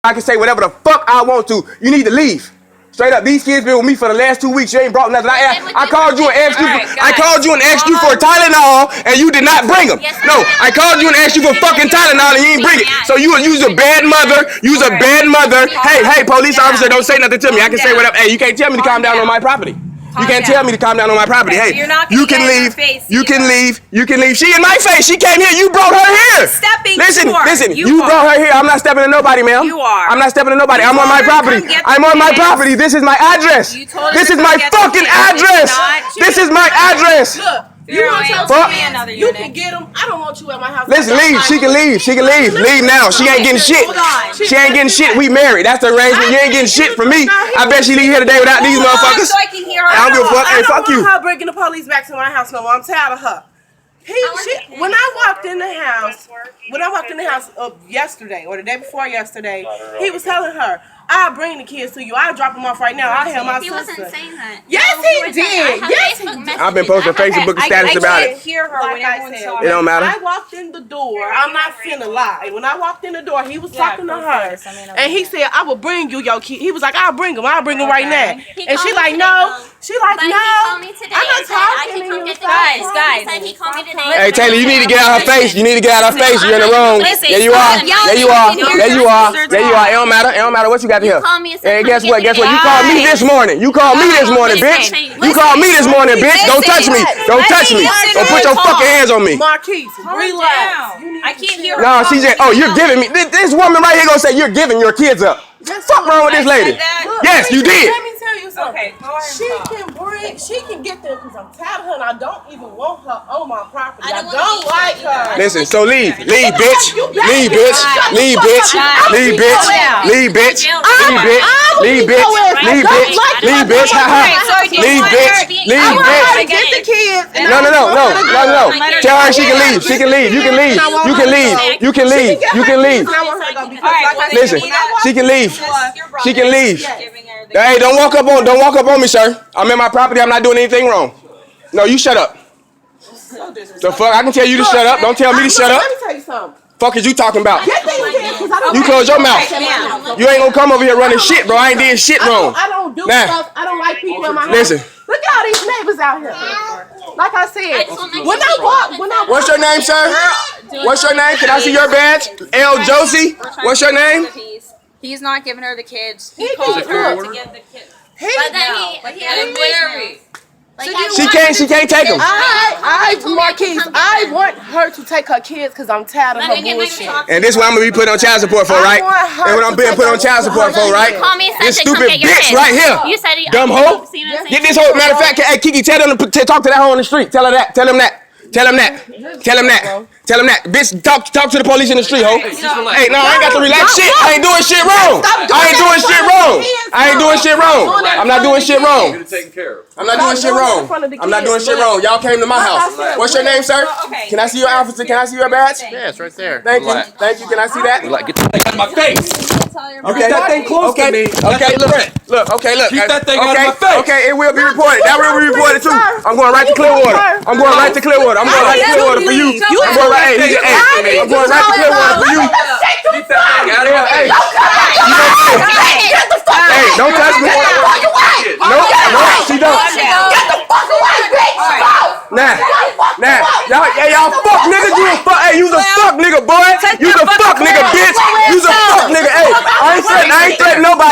I can say whatever the fuck I want to. You need to leave. Straight up, these kids been with me for the last 2 weeks. You ain't brought nothing. I called you and asked you. I called you and asked you for Tylenol, and you did not bring them. No, I called you and asked you for fucking Tylenol, and you ain't bring it. So you's a bad mother. You's a bad mother. Hey, police officer, don't say nothing to me. I can say whatever. Hey, you can't tell me to calm down on my property. You can't tell me to calm down on my property. Hey, you can leave. You can leave. You can leave. She in my face. She came here. You brought her here. Listen. You brought her here. I'm not stepping to nobody, ma'am. You are. I'm not stepping to nobody. I'm on my property. I'm on my property. This is my address. This is my fucking address. This is my address. You want to you can get them. I don't want you at my house. Listen, leave. She can leave. She can leave. Leave now. She ain't getting shit. She ain't getting shit. We married. That's the arrangement. You ain't getting shit from me. I bet she leave here today without these motherfuckers. I don't give a fuck. Hey, fuck you. I don't want her bringing the police back to my house no more. I'm tired of her. When I walked in the house yesterday or the day before yesterday, he was telling her, I'll bring the kids to you. I'll drop them off right now. I'll have my sister. He wasn't saying that. Yes, he did. Yes, he did. I've been posting Facebook status about it. Hear her when everyone's talking. It don't matter. I walked in the door. I'm not finna lie. When I walked in the door, he was talking to her. And he said, I will bring you your kid. He was like, I'll bring them. I'll bring them right now. And she like, no. She like, no. I'm not talking to you. Guys. Hey, Taylor, you need to get out her face. You need to get out her face. You're in the wrong. There you are. There you are. There you are. There you are. It don't matter. It don't matter what you got to hear. Hey, guess what? Guess what? You called me this morning. You called me this morning, bitch. You called me this morning, bitch. Don't touch me. Don't touch me. Don't put your fucking hands on me. Marquise, relax. I can't hear her. No, she just, you're giving me. This woman right here gonna say you're giving your kids up. Fuck wrong with this lady? Yes, you did. Let me tell you something. Okay, go ahead. She can get there because I'm tired of her and I don't even want her on my property. I don't like her. Listen, so leave, bitch. Leave, bitch. Leave, bitch. Leave, bitch. Leave, bitch. Leave, bitch. Leave, bitch. Leave, bitch. Leave, bitch. Leave, bitch. Leave, bitch. Get the kids. No. Tell her she can leave. She can leave. You can leave. You can leave. You can leave. You can leave. Listen, she can leave. She can leave. Hey, don't walk up on me, sir. I'm in my property. I'm not doing anything wrong. No, you shut up. The fuck? I can tell you to shut up. Don't tell me to shut up. Let me tell you something. Fuck is you talking about? You You close your mouth. You ain't gonna come over here running shit, bro. I ain't did shit wrong. I don't do stuff. I don't like people in my house. Listen. Look at all these neighbors out here. Like I said, when I walk. What's your name, sir? What's your name? Can I see your badge? L. Josie. What's your name? He's not giving her the kids. He called her to give the kids. But he had a literally. She can't take them. Marquise, I want her to take her kids because I'm tired of her bullshit. And this is what I'm gonna be put on child support for, right? And what I'm being put on child support for, right? This stupid bitch right here. Dumb hoe. Get this hoe. Matter of fact, hey Kiki, tell them to talk to that hoe on the street. Tell her that. Tell him that. Tell him that. Tell him that. Tell him that. Bitch, talk to the police in the street, ho. Hey, no, I ain't got to relax shit. I ain't doing shit wrong. I ain't doing shit wrong. I ain't doing shit wrong. I'm not doing shit wrong. I'm not doing shit wrong. I'm not doing shit wrong. Y'all came to my house. What's your name, sir? Can I see your outfit? Can I see your badge? Yeah, it's right there. Thank you. Thank you. Can I see that? Get that thing out of my face. Okay. That thing close to me. Okay, look. Okay, look. Keep that thing out of my face. Okay, it will be reported. That will be reported too. I'm going right to Clearwater. I'm going right to Clearwater. I'm going right to Clearwater for you. I'm going right. I'm going right to Clearwater for you. Keep that thing out of my face. Hey, don't touch me. No, she don't. Get the fuck away, bitch! Nah, y'all fuck niggas. You a fuck, hey, you's a fuck nigga, boy. You's a fuck nigga, bitch. You's a fuck nigga. Hey, I ain't threatening nobody.